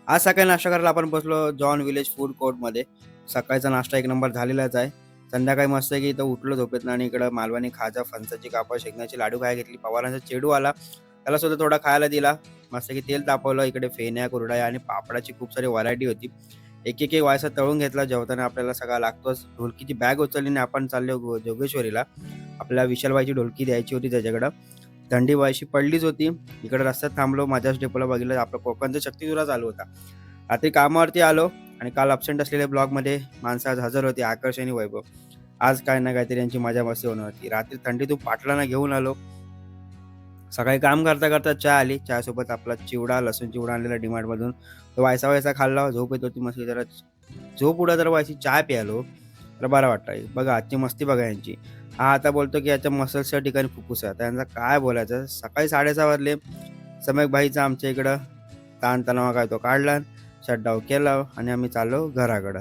आज सकाळी नाश्ता करायला आपण बसलो जॉन विलेज फूड कोर्टमध्ये. सकाळचा नाश्ता एक नंबर झालेलाच आहे. संध्याकाळी मस्त की इथं उठलो झोपेतनं आणि इकडं मालवणी खाजा, फणसाची कापं, शेंगण्याचे लाडू खायला घेतली. पवारांचा चेडू आला, त्याला सुद्धा थोडा खायला दिला. मस्त की तेल तापवलं. इकडे फेण्या, कुरडया आणि पापडाची खूप सारी व्हरायटी होती. एक वायसा तळून घेतला. जेवताना आपल्याला सगळा लागतोच. ढोलकीची बॅग उचलली आणि आपण चाललो जोगेश्वरीला. आपल्याला विशालबाईची ढोलकी द्यायची होती त्याच्याकडं. थंडी व्हायची पडलीच होती. इकडे रस्त्यात थांबलो. माझ्याच डेपोला बघितलं. आपला कोकणचा शक्तिधुरा चालू होता. रात्री कामावरती आलो आणि काल अब्सेंट असलेल्या ब्लॉगमध्ये माणसं आज हजर होती. आकर्ष आणि वैभव. आज काय ना काहीतरी यांची मजा मस्ती होणार होती. रात्री थंडीतून पाटलांना घेऊन आलो. सकाळी काम करता करता चहा आली. चहासोबत आपला चिवडा, लसूण चिवडा आणलेला डीमार्टमधून. तो व्हायचा खाल्ला. झोप येत होती मस्त. जरा झोप उडा जरा व्हायची. चहा प्यायलो तर बरं वाटतं. बघा आजची मस्ती बघा यांची. हा आता बोलतो की याच्या मसल्सच्या ठिकाणी फुफ्फुस आहे. आता यांचा काय बोलायचं. सकाळी 6:30 वाजले. सम्यक भाईचा आमच्या इकडं ताणतणाव काय तो काढला, शटडाऊन केला आणि आम्ही चाललो घराकडं.